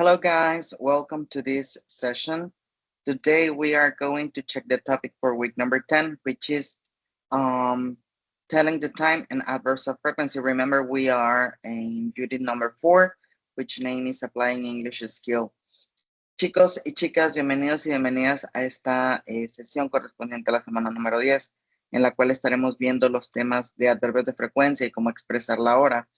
Hello guys, welcome to this session. Today we are going to check the topic for week number 10, which is um, telling the time and adverbs of frequency. Remember, we are in unit number 4, which name is applying English skill. Chicos y chicas, bienvenidos y bienvenidas a esta sesión correspondiente a la semana número 10, en la cual estaremos viendo los temas de adverbios de frecuencia y cómo expresar la hora.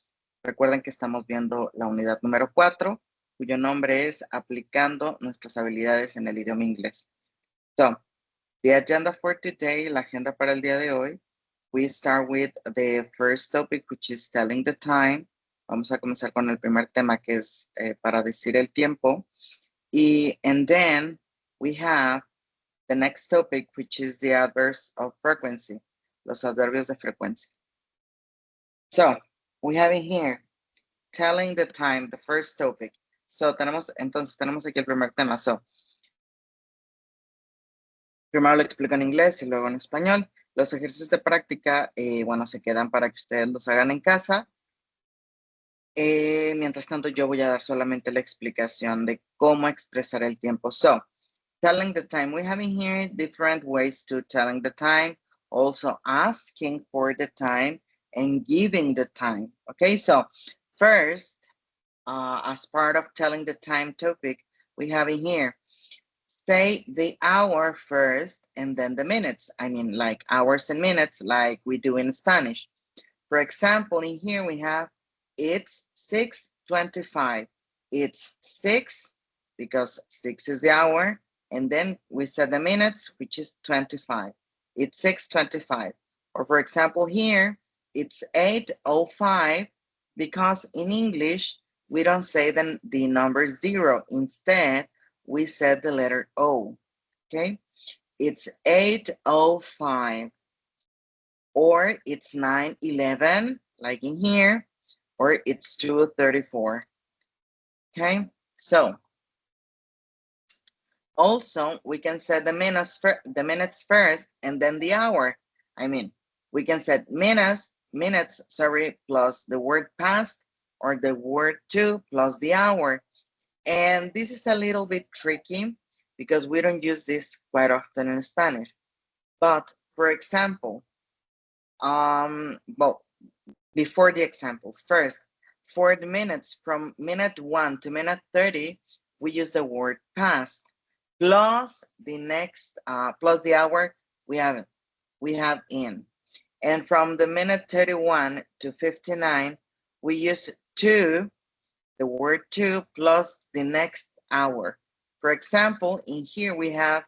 Recuerden que estamos viendo la unidad número 4, cuyo nombre es Aplicando nuestras habilidades en el idioma inglés. So, the agenda for today, la agenda para el día de hoy, we start with the first topic, which is telling the time. Vamos a comenzar con el primer tema, que es para decir el tiempo. And then we have the next topic, which is the adverbs of frequency, los adverbios de frecuencia. So, we have in here, telling the time, the first topic. So, tenemos aquí el primer tema. So, primero lo explico en inglés y luego en español. Los ejercicios de práctica, bueno, se quedan para que ustedes los hagan en casa. Mientras tanto, yo voy a dar solamente la explicación de cómo expresar el tiempo. So, telling the time, we have in here different ways to telling the time, also asking for the time and giving the time. Okay, so first, as part of telling the time topic, we have in here, say the hour first and then the minutes. I mean, like hours and minutes, like we do in Spanish. For example, in here we have, it's 6:25. It's 6 because 6 is the hour. And then we said the minutes, which is 25. It's 6:25. Or for example, here, it's 8:05 because in English, we don't say the number 0. Instead, we said the letter O, okay? It's 8:05. Or it's 9:11, like in here, or it's 2:34. Okay, so also we can set the minutes first and then the hour. I mean, we can set minutes, plus the word past or the word to plus the hour. And this is a little bit tricky because we don't use this quite often in Spanish. But for example, well, before the examples, first, for the minutes from minute 1 to minute 30, we use the word past plus the next plus the hour we have in. And from the minute 31 to 59, we use to, the word to plus the next hour. For example, in here we have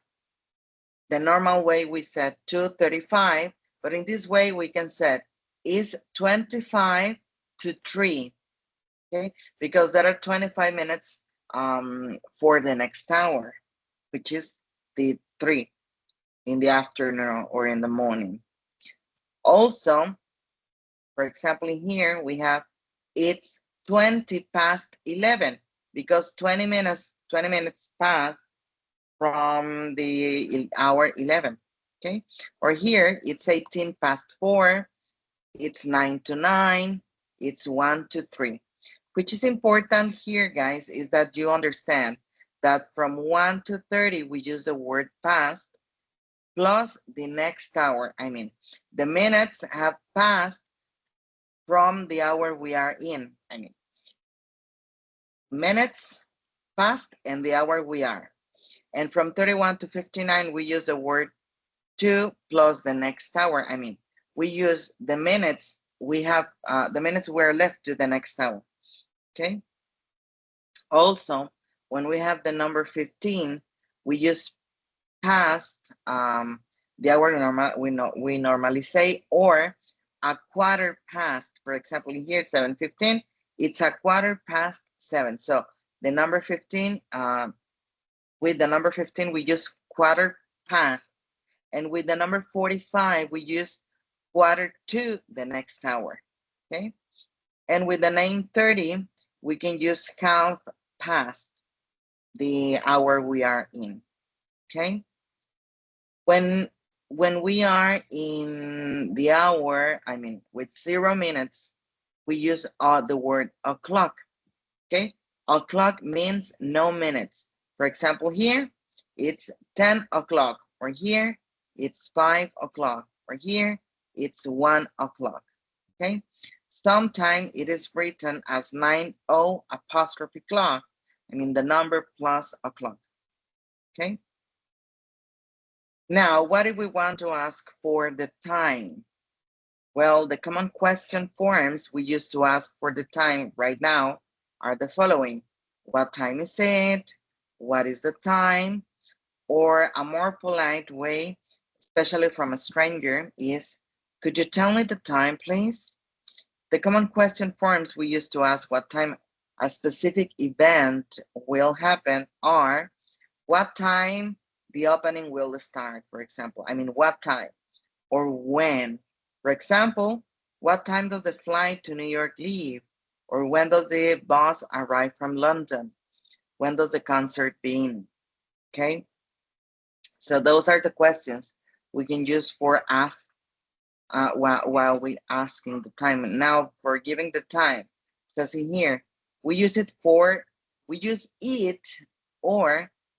the normal way we said 2:35, but in this way we can set is 25 to 3, okay? Because there are 25 minutes for the next hour, which is the 3 in the afternoon or in the morning. Also, for example, in here we have it's 20 past 11 because 20 minutes pass from the hour 11, okay? Or here it's 18 past 4, it's 9 to 9, it's 1 to 3. Which is important here, guys, is that you understand that from 1 to 30, we use the word past plus the next hour. I mean, the minutes have passed from the hour we are in. I mean, minutes past and the hour we are. And from 31 to 59, we use the word to plus the next hour. I mean, we use the minutes we have, the minutes we're left to the next hour, okay? Also, when we have the number 15, we use past, the hour we normally say, or a quarter past. For example, here it's 7:15, it's a quarter past 7. So the number 15, with the number 15, we use quarter past. And with the number 45, we use quarter to the next hour, okay? And with the name 30, we can use half past the hour we are in, okay? When we are in the hour, I mean, with 0 minutes, we use the word o'clock, okay? O'clock means no minutes. For example, here it's 10 o'clock, or here it's 5 o'clock, or here it's 1 o'clock. Okay. Sometimes it is written as 9-0 apostrophe clock. I mean the number plus o'clock. Okay. Now, what if we want to ask for the time? Well, the common question forms we use to ask for the time right now are the following. What time is it? What is the time? Or a more polite way, especially from a stranger, is, could you tell me the time, please? The common question forms we use to ask what time a specific event will happen are, what time the opening will start, for example. I mean, what time or when. For example, what time does the flight to New York leave? Or when does the bus arrive from London? When does the concert begin? Okay, so those are the questions we can use for ask while we asking the time. And now for giving the time, it says in here, we use it or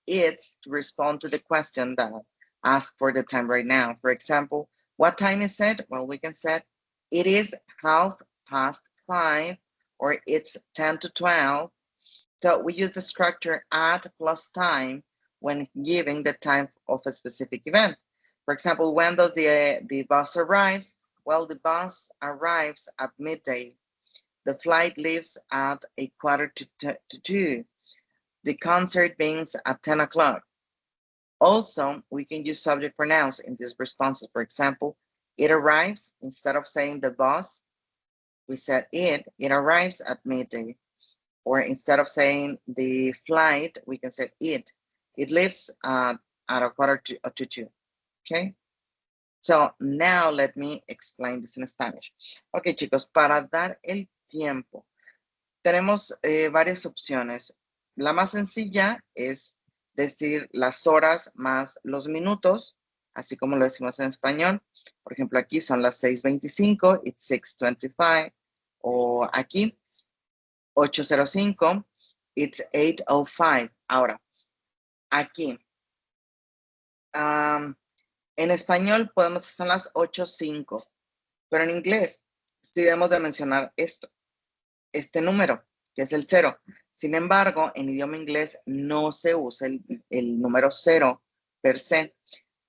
it's to respond to the question that ask for the time right now. For example, what time is it? Well, we can say it is 5:30, or it's 10 to 12. So we use the structure at plus time when giving the time of a specific event. For example, when does the bus arrives? Well, the bus arrives at midday. The flight leaves at a quarter to 2. The concert begins at 10 o'clock. Also, we can use subject pronouns in these responses. For example, it arrives, instead of saying the bus, we said it arrives at midday. Or instead of saying the flight, we can say it. It leaves at a quarter to 2. Okay. So now let me explain this in Spanish. Ok, chicos, para dar el tiempo, tenemos varias opciones. La más sencilla es decir las horas más los minutos, así como lo decimos en español. Por ejemplo, aquí son las 6:25, it's 6:25. O aquí, 8:05, it's 8:05. Ahora, aquí, en español podemos decir son las 8:05, pero en inglés sí debemos de mencionar este número, que es el 0. Sin embargo, en idioma inglés no se usa el número 0 per se.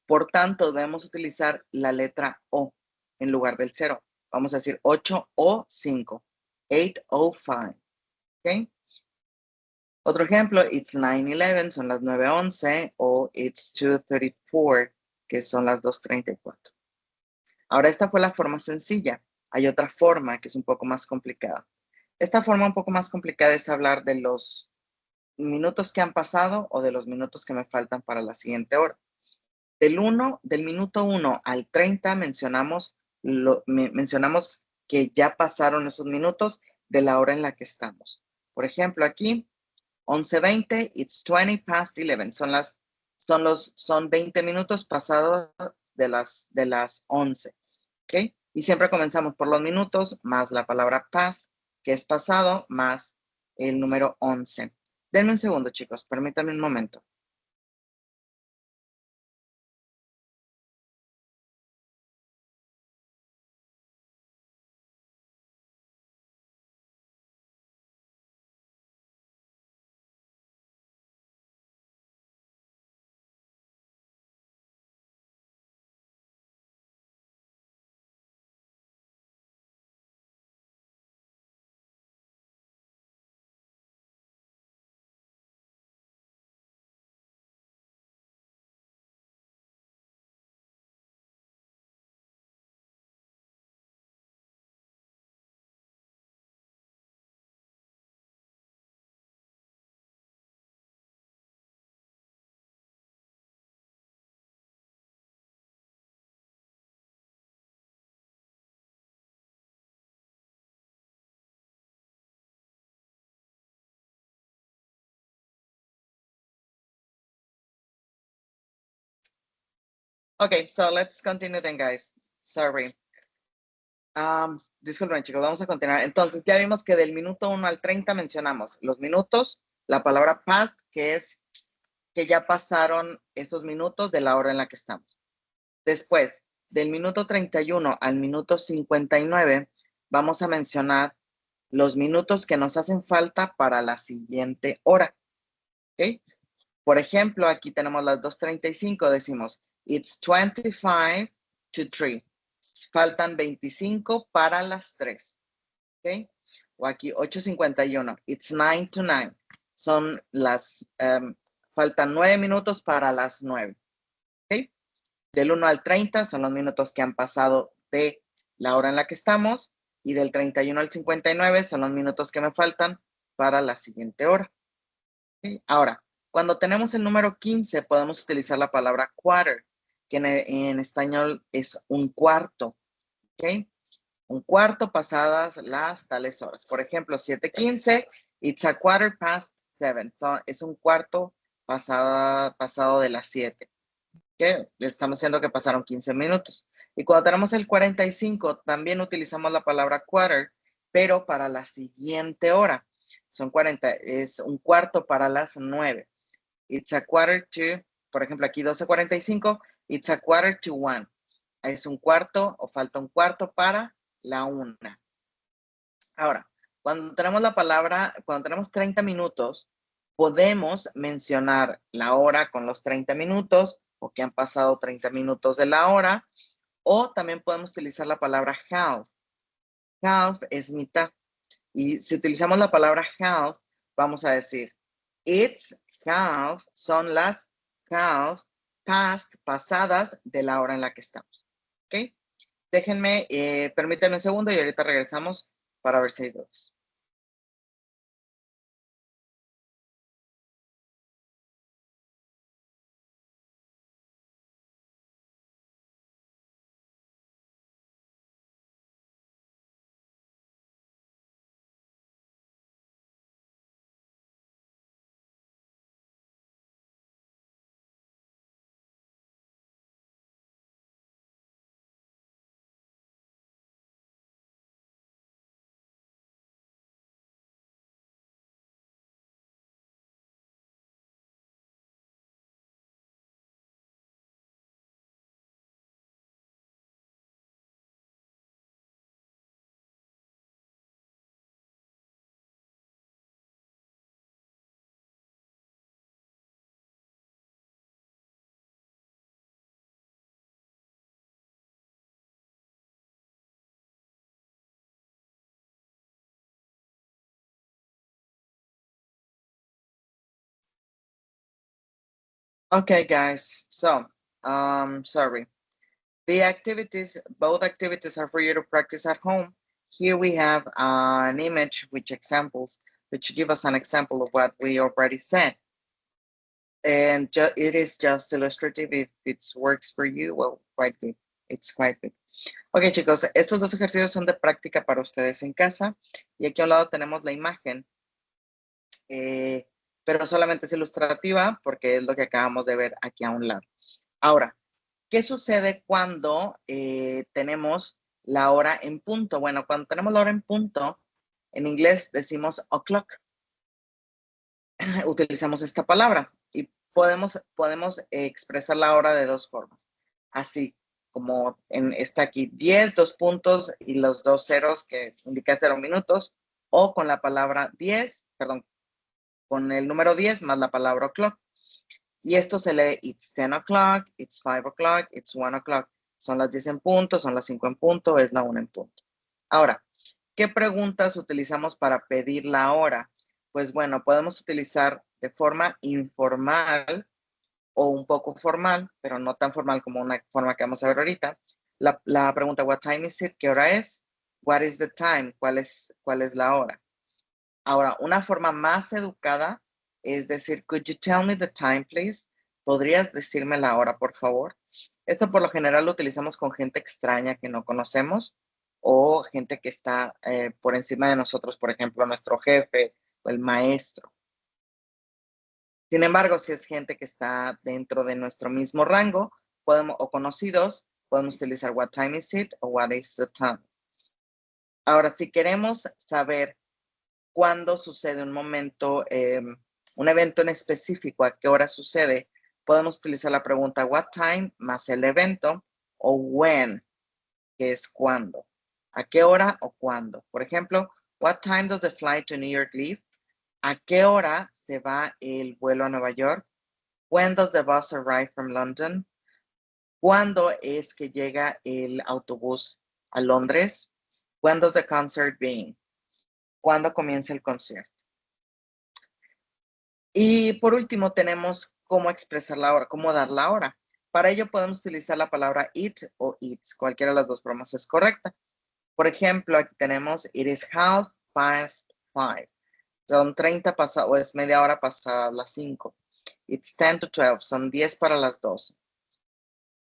Por tanto, debemos utilizar la letra O en lugar del 0. Vamos a decir 8 o 5. 8:05. ¿Ok? Otro ejemplo, it's 9:11, son las 9:11, o it's 2:34, que son las 2:34. Ahora, esta fue la forma sencilla. Hay otra forma que es un poco más complicada. Esta forma un poco más complicada es hablar de los minutos que han pasado o de los minutos que me faltan para la siguiente hora. Del minuto 1 al 30 mencionamos que ya pasaron esos minutos de la hora en la que estamos. Por ejemplo, aquí 11:20, it's 20 past 11. Son 20 minutos pasados de las 11. ¿Ok? Y siempre comenzamos por los minutos más la palabra past, que es pasado, más el número 11. Denme un segundo, chicos. Permítanme un momento. Okay, so let's continue then, guys. Sorry. Disculpen, chicos, vamos a continuar. Entonces, ya vimos que del minuto 1 al 30 mencionamos los minutos, la palabra past, que es que ya pasaron esos minutos de la hora en la que estamos. Después, del minuto 31 al minuto 59, vamos a mencionar los minutos que nos hacen falta para la siguiente hora. ¿Ok? Por ejemplo, aquí tenemos las 2:35, decimos, it's 25 to 3. Faltan 25 para las 3. ¿Ok? O aquí 8:51, it's 9 to 9. Son las, faltan 9 minutos para las 9. ¿Ok? Del 1 al 30 son los minutos que han pasado de la hora en la que estamos. Y del 31 al 59 son los minutos que me faltan para la siguiente hora. ¿Ok? Ahora, cuando tenemos el número 15, podemos utilizar la palabra quarter, que en español es un cuarto. ¿Ok? Un cuarto pasadas las tales horas. Por ejemplo, 7:15, it's a quarter past 7. So, es un cuarto pasado de las 7. ¿Okay? Estamos diciendo que pasaron 15 minutos. Y cuando tenemos el 45, también utilizamos la palabra quarter, pero para la siguiente hora. Son 40, es un cuarto para las 9. It's a quarter to, por ejemplo, aquí 12:45, it's a quarter to 1. Es un cuarto o falta un cuarto para la 1. Ahora, cuando tenemos la palabra, cuando tenemos 30 minutos, podemos mencionar la hora con los 30 minutos o que han pasado 30 minutos de la hora, o también podemos utilizar la palabra half. Half es mitad. Y si utilizamos la palabra half, vamos a decir, it's half, son las half past, pasadas de la hora en la que estamos. ¿Ok? Déjenme, permítanme un segundo y ahorita regresamos para ver si hay dudas. Okay, guys. So, sorry. The activities, both activities are for you to practice at home. Here we have an image which examples, which give us an example of what we already said. And it is just illustrative. If it works for you, well, quite good. It's quite good. Ok, chicos, estos dos ejercicios son de práctica para ustedes en casa. Y aquí a un lado tenemos la imagen. Pero solamente es ilustrativa porque es lo que acabamos de ver aquí a un lado. Ahora, ¿qué sucede cuando tenemos la hora en punto? Bueno, cuando tenemos la hora en punto, en inglés decimos o'clock. Utilizamos esta palabra y podemos expresar la hora de dos formas. Así como está aquí 10, 2 puntos y los 2 ceros que indican 0 minutos, o con la palabra 10, perdón, con el número 10 más la palabra o'clock. Y esto se lee, it's 10 o'clock, it's 5 o'clock, it's 1 o'clock. Son las 10 en punto, son las 5 en punto, es la 1 en punto. Ahora, ¿qué preguntas utilizamos para pedir la hora? Pues bueno, podemos utilizar de forma informal o un poco formal, pero no tan formal como una forma que vamos a ver ahorita. La pregunta, what time is it? ¿Qué hora es? What is the time? ¿Cuál es la hora? Ahora, una forma más educada es decir, could you tell me the time, please? ¿Podrías decirme la hora, por favor? Esto por lo general lo utilizamos con gente extraña que no conocemos o gente que está por encima de nosotros, por ejemplo, nuestro jefe o el maestro. Sin embargo, si es gente que está dentro de nuestro mismo rango o conocidos, podemos utilizar what time is it o what is the time. Ahora, si queremos saber cuándo sucede un momento, un evento en específico, a qué hora sucede, podemos utilizar la pregunta what time más el evento o when, que es cuándo. ¿A qué hora o cuándo? Por ejemplo, what time does the flight to New York leave? ¿A qué hora se va el vuelo a Nueva York? When does the bus arrive from London? ¿Cuándo es que llega el autobús a Londres? When does the concert begin? ¿Cuándo comienza el concierto? Y por último tenemos cómo expresar la hora, cómo dar la hora. Para ello podemos utilizar la palabra it o its, cualquiera de las dos formas es correcta. Por ejemplo, aquí tenemos it is 5:30. Son 30 pasadas, o es media hora pasada las 5. It's 10 to 12, son 10 para las 12.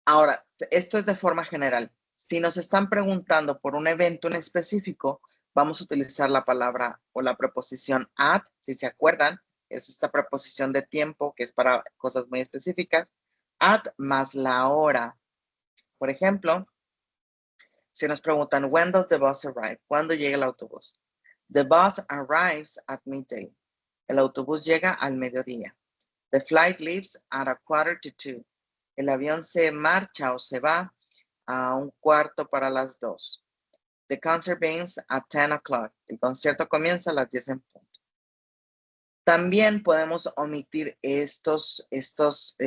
Ahora, esto es de forma general. Si nos están preguntando por un evento en específico, vamos a utilizar la palabra o la preposición at, si se acuerdan, es esta preposición de tiempo que es para cosas muy específicas. At más la hora. Por ejemplo, si nos preguntan, when does the bus arrive? ¿Cuándo llega el autobús? The bus arrives at midday. El autobús llega al mediodía. The flight leaves at 1:45. El avión se marcha o se va a 1:15. The concert begins at 10 o'clock. El concierto comienza a las 10 en punto. También podemos omitir estos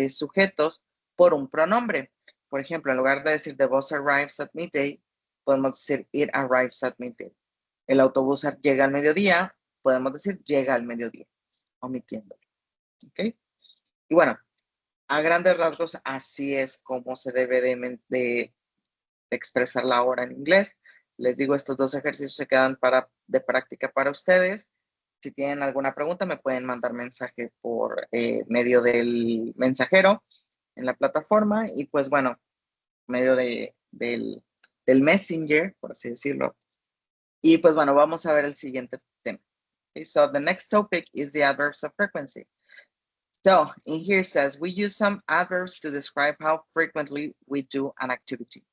sujetos por un pronombre. Por ejemplo, en lugar de decir the bus arrives at midday, podemos decir it arrives at midday. El autobús llega al mediodía, podemos decir llega al mediodía, omitiéndolo. ¿Ok? Y bueno, a grandes rasgos, así es como se debe de expresar la hora en inglés. Les digo, estos dos ejercicios se quedan de práctica para ustedes. Si tienen alguna pregunta, me pueden mandar mensaje por medio del mensajero en la plataforma y pues bueno, medio del Messenger, por así decirlo. Y pues bueno, vamos a ver el siguiente tema. Okay, so the next topic is the adverbs of frequency. So in here it says, we use some adverbs to describe how frequently we do an activity.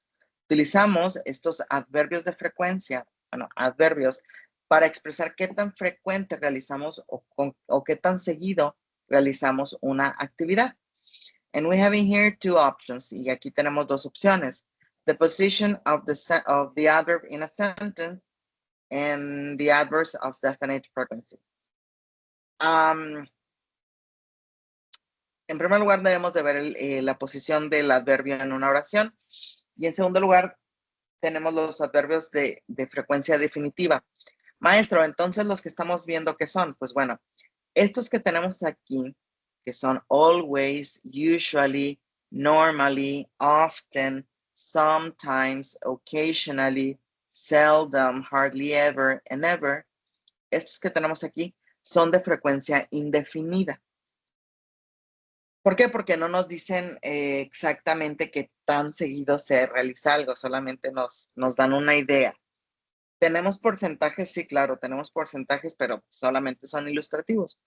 Utilizamos estos adverbios de frecuencia, bueno, adverbios, para expresar qué tan frecuente realizamos o qué tan seguido realizamos una actividad. And we have in here two options, y aquí tenemos dos opciones. The position of the adverb in a sentence and the adverbs of definite frequency. En primer lugar, debemos de ver la posición del adverbio en una oración. Y en segundo lugar, tenemos los adverbios de frecuencia definitiva. Maestro, entonces los que estamos viendo, ¿qué son? Pues bueno, estos que tenemos aquí, que son always, usually, normally, often, sometimes, occasionally, seldom, hardly ever, and never, estos que tenemos aquí son de frecuencia indefinida. ¿Por qué? Porque no nos dicen exactamente qué tan seguido se realiza algo, solamente nos dan una idea. ¿Tenemos porcentajes? Sí, claro, tenemos porcentajes, pero solamente son ilustrativos.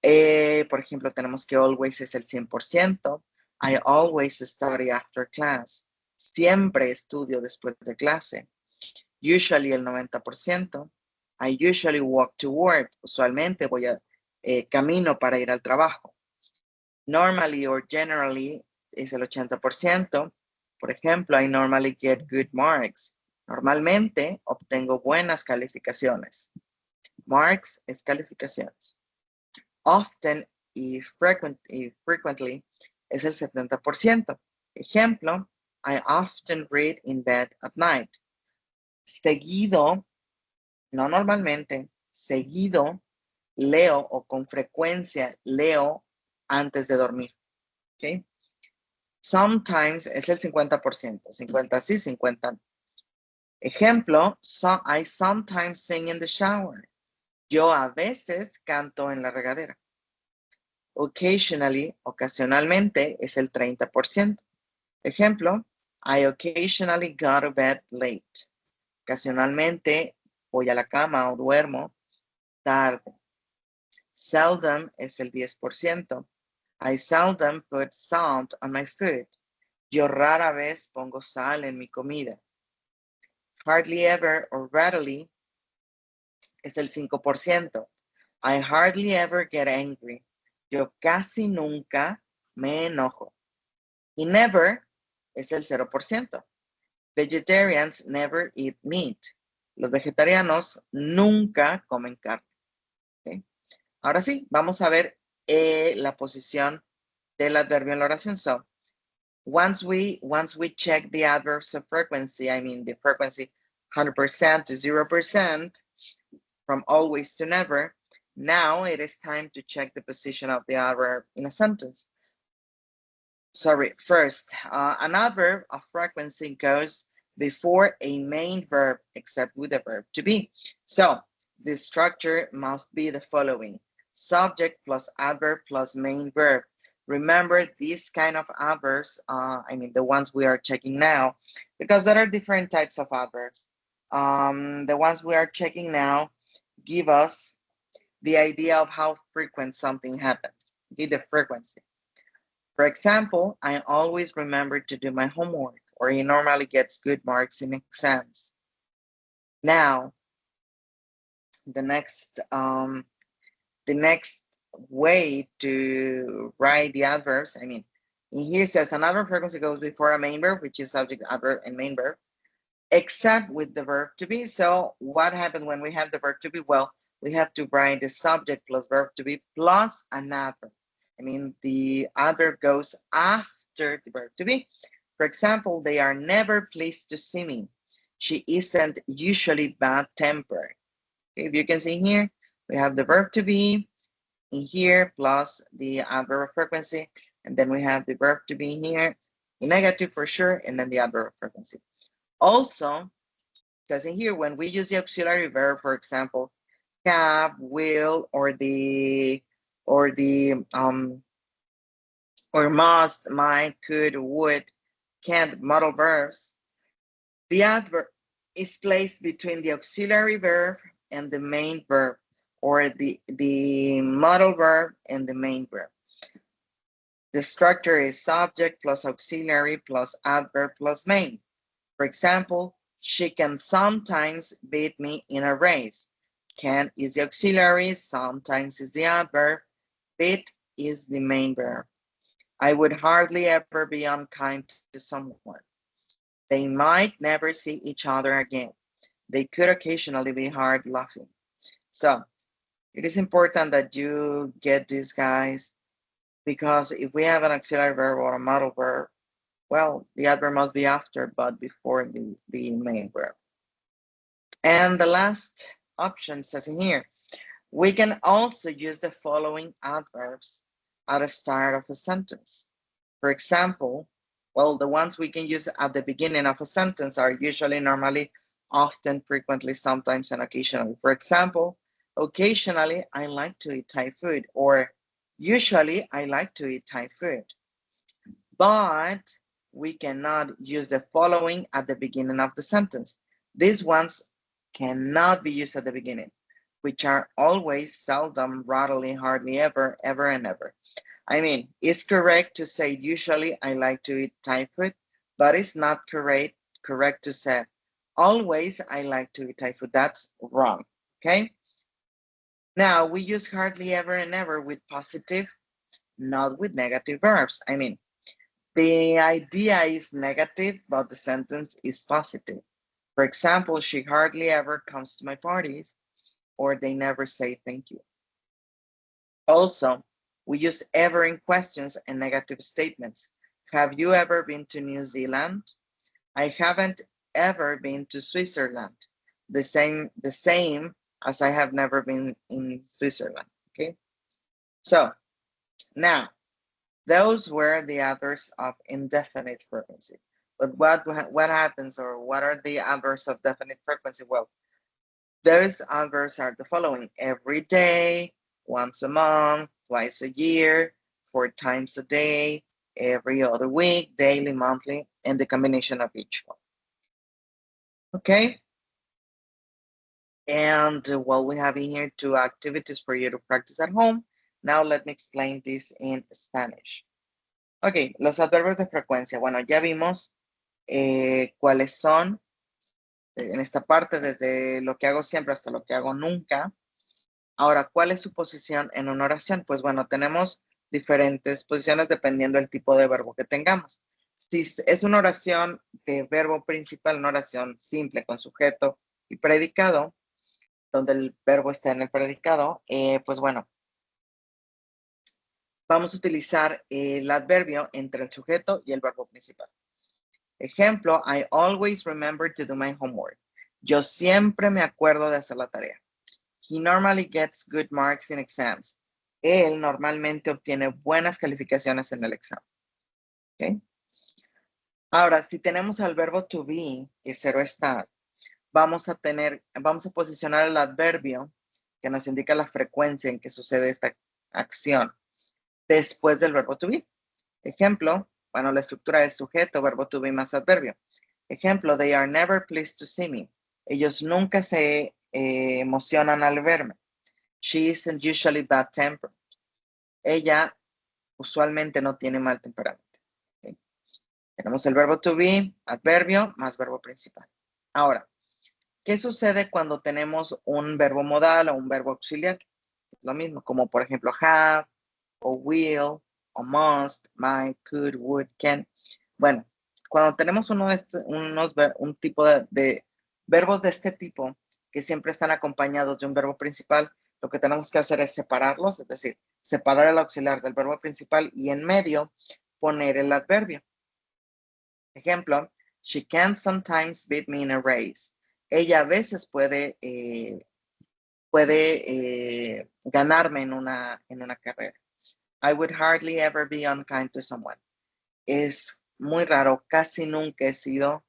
Por ejemplo, tenemos que always es el 100%. I always study after class. Siempre estudio después de clase. Usually el 90%. I usually walk to work. Usualmente camino para ir al trabajo. Normally or generally es el 80%. Por ejemplo, I normally get good marks. Normalmente obtengo buenas calificaciones. Marks es calificaciones. Often y frequently es el 70%. Ejemplo, I often read in bed at night. Seguido, no normalmente, seguido leo o con frecuencia leo antes de dormir. ¿Okay? Sometimes es el 50%. 50 sí, 50 no. Ejemplo, I sometimes sing in the shower. Yo a veces canto en la regadera. Occasionally, ocasionalmente, es el 30%. Ejemplo, I occasionally go to bed late. Ocasionalmente voy a la cama o duermo tarde. Seldom es el 10%. I seldom put salt on my food. Yo rara vez pongo sal en mi comida. Hardly ever or readily es el 5%. I hardly ever get angry. Yo casi nunca me enojo. Y never es el 0%. Vegetarians never eat meat. Los vegetarianos nunca comen carne. ¿Okay? Ahora sí, vamos a ver la posición del adverbio en la oración. So, once we check the adverbs of frequency, I mean the frequency 100% to 0%, from always to never, now it is time to check the position of the adverb in a sentence. Sorry, first, an adverb of frequency goes before a main verb, except with the verb to be. So the structure must be the following: subject plus adverb plus main verb. Remember these kind of adverbs, I mean the ones we are checking now, because there are different types of adverbs. The ones we are checking now give us the idea of how frequent something happens, okay, the frequency. For example, I always remember to do my homework, or he normally gets good marks in exams. Now, the next way to write the adverbs, I mean, in here it says another frequency goes before a main verb, which is subject, adverb, and main verb, except with the verb to be. So what happens when we have the verb to be? Well, we have to write the subject plus verb to be plus an adverb. I mean, the adverb goes after the verb to be. For example, they are never pleased to see me. She isn't usually bad-tempered. If you can see here, we have the verb to be in here plus the adverb of frequency, and then we have the verb to be here in negative for sure, and then the adverb of frequency. Also, it says in here, when we use the auxiliary verb, for example, have, will, or must, might, could, would, can't, modal verbs, the adverb is placed between the auxiliary verb and the main verb, or the modal verb and the main verb. The structure is subject plus auxiliary plus adverb plus main. For example, she can sometimes beat me in a race. Can is the auxiliary, sometimes is the adverb, beat is the main verb. I would hardly ever be unkind to someone. They might never see each other again. They could occasionally be hard laughing. So it is important that you get these guys, because if we have an auxiliary verb or a modal verb, well, the adverb must be after, but before the main verb. And the last option says in here, we can also use the following adverbs at the start of a sentence. For example, well, the ones we can use at the beginning of a sentence are usually, normally, often, frequently, sometimes, and occasionally. For example, occasionally, I like to eat Thai food, or usually, I like to eat Thai food. But we cannot use the following at the beginning of the sentence. These ones cannot be used at the beginning, which are always, seldom, rarely, hardly, ever, ever, and ever. I mean, it's correct to say usually I like to eat Thai food, but it's not correct to say always I like to eat Thai food. That's wrong, okay? Now, we use hardly ever and never with positive, not with negative verbs. I mean, the idea is negative, but the sentence is positive. For example, she hardly ever comes to my parties, or they never say thank you. Also, we use ever in questions and negative statements. Have you ever been to New Zealand? I haven't ever been to Switzerland. The same as I have never been in Switzerland, okay? So, now, those were the adverbs of indefinite frequency. But what happens, or what are the adverbs of definite frequency? Well, those adverbs are the following: every day, once a month, twice a year, 4 times a day, every other week, daily, monthly, and the combination of each one. Okay? And well, we have in here 2 activities for you to practice at home. Now let me explain this in Spanish. Ok, los adverbios de frecuencia. Bueno, ya vimos cuáles son en esta parte, desde lo que hago siempre hasta lo que hago nunca. Ahora, ¿cuál es su posición en una oración? Pues bueno, tenemos diferentes posiciones dependiendo del tipo de verbo que tengamos. Si es una oración de verbo principal, una oración simple con sujeto y predicado, donde el verbo está en el predicado, pues bueno, vamos a utilizar el adverbio entre el sujeto y el verbo principal. Ejemplo, I always remember to do my homework. Yo siempre me acuerdo de hacer la tarea. He normally gets good marks in exams. Él normalmente obtiene buenas calificaciones en el examen. ¿Okay? Ahora, si tenemos al verbo to be, que es cero estar, vamos a posicionar el adverbio que nos indica la frecuencia en que sucede esta acción después del verbo to be. Ejemplo, bueno, la estructura es sujeto, verbo to be más adverbio. Ejemplo, they are never pleased to see me. Ellos nunca se emocionan al verme. She isn't usually bad-tempered. Ella usualmente no tiene mal temperamento. ¿Okay? Tenemos el verbo to be, adverbio, más verbo principal. Ahora, ¿qué sucede cuando tenemos un verbo modal o un verbo auxiliar? Es lo mismo, como por ejemplo have, o will, o must, might, could, would, can. Bueno, cuando tenemos un tipo de verbos de este tipo que siempre están acompañados de un verbo principal, lo que tenemos que hacer es separarlos, es decir, separar el auxiliar del verbo principal y en medio poner el adverbio. Ejemplo, she can sometimes beat me in a race. Ella a veces puede ganarme en una carrera. I would hardly ever be unkind to someone. Es muy raro, casi nunca he sido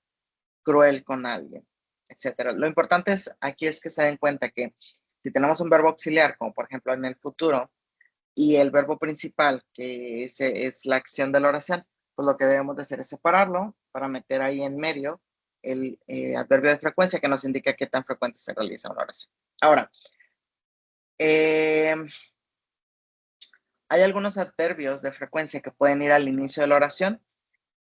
cruel con alguien, etcétera. Lo importante aquí es que se den cuenta que si tenemos un verbo auxiliar, como por ejemplo en el futuro, y el verbo principal, que es la acción de la oración, pues lo que debemos de hacer es separarlo para meter ahí en medio el adverbio de frecuencia que nos indica qué tan frecuente se realiza una oración. Ahora, hay algunos adverbios de frecuencia que pueden ir al inicio de la oración.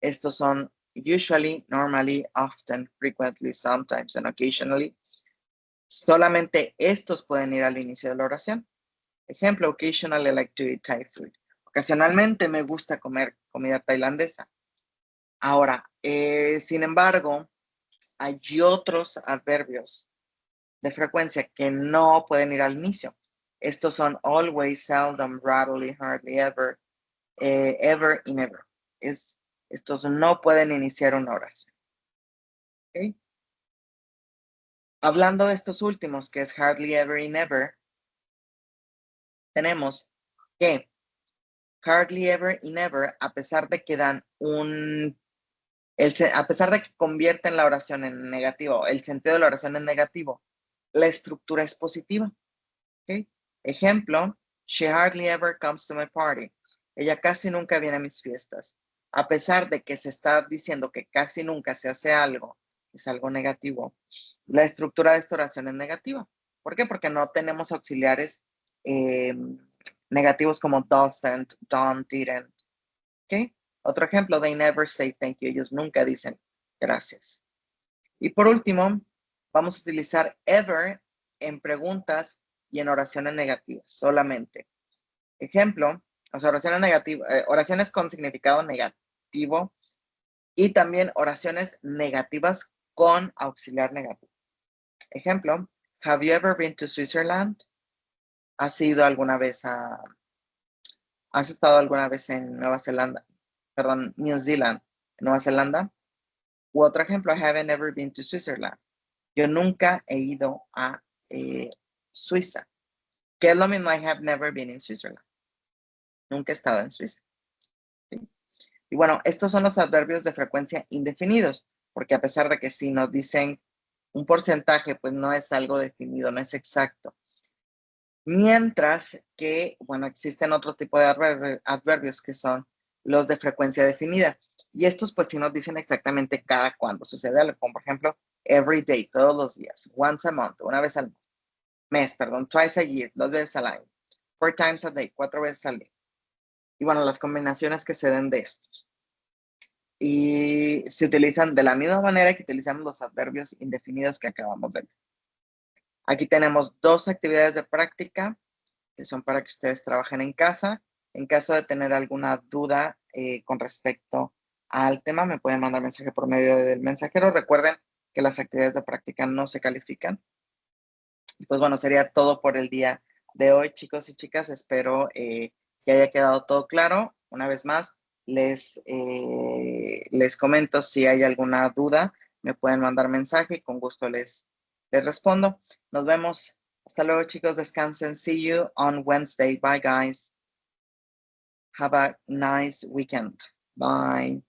Estos son usually, normally, often, frequently, sometimes, and occasionally. Solamente estos pueden ir al inicio de la oración. Ejemplo, occasionally I like to eat Thai food. Ocasionalmente me gusta comer comida tailandesa. Ahora, sin embargo, hay otros adverbios de frecuencia que no pueden ir al inicio. Estos son always, seldom, rarely, hardly, ever, ever y never. Estos no pueden iniciar una oración. ¿Okay? Hablando de estos últimos, que es hardly, ever y never, tenemos que hardly, ever y never, a pesar de que dan a pesar de que convierten la oración en negativo, el sentido de la oración en negativo, la estructura es positiva. ¿Okay? Ejemplo, she hardly ever comes to my party. Ella casi nunca viene a mis fiestas. A pesar de que se está diciendo que casi nunca se hace algo, es algo negativo, la estructura de esta oración es negativa. ¿Por qué? Porque no tenemos auxiliares negativos como doesn't, don't, didn't. ¿Okay? Otro ejemplo, they never say thank you. Ellos nunca dicen gracias. Y por último, vamos a utilizar ever en preguntas y en oraciones negativas solamente. Ejemplo, o sea, oraciones negativas, oraciones con significado negativo y también oraciones negativas con auxiliar negativo. Ejemplo, have you ever been to Switzerland? ¿Has ido alguna vez has estado alguna vez en Nueva Zelanda? Perdón, New Zealand, Nueva Zelanda. U otro ejemplo, I haven't ever been to Switzerland. Yo nunca he ido a Suiza. Que es lo mismo, I have never been in Switzerland. Nunca he estado en Suiza. ¿Sí? Y bueno, estos son los adverbios de frecuencia indefinidos, porque a pesar de que si nos dicen un porcentaje, pues no es algo definido, no es exacto. Mientras que, bueno, existen otro tipo de adverbios que son los de frecuencia definida. Y estos pues sí nos dicen exactamente cada cuándo sucede algo, como por ejemplo, every day, todos los días, once a month, una vez al mes, perdón, twice a year, 2 veces al año, 4 times a day, 4 veces al día. Y bueno, las combinaciones que se den de estos. y se utilizan de la misma manera que utilizamos los adverbios indefinidos que acabamos de ver. Aquí tenemos 2 actividades de práctica que son para que ustedes trabajen en casa. En caso de tener alguna duda con respecto al tema, me pueden mandar mensaje por medio del mensajero. Recuerden que las actividades de práctica no se califican. Y pues bueno, sería todo por el día de hoy, chicos y chicas. Espero que haya quedado todo claro. Una vez más, les comento si hay alguna duda, me pueden mandar mensaje y con gusto les respondo. Nos vemos. Hasta luego, chicos. Descansen. See you on Wednesday. Bye, guys. Have a nice weekend. Bye.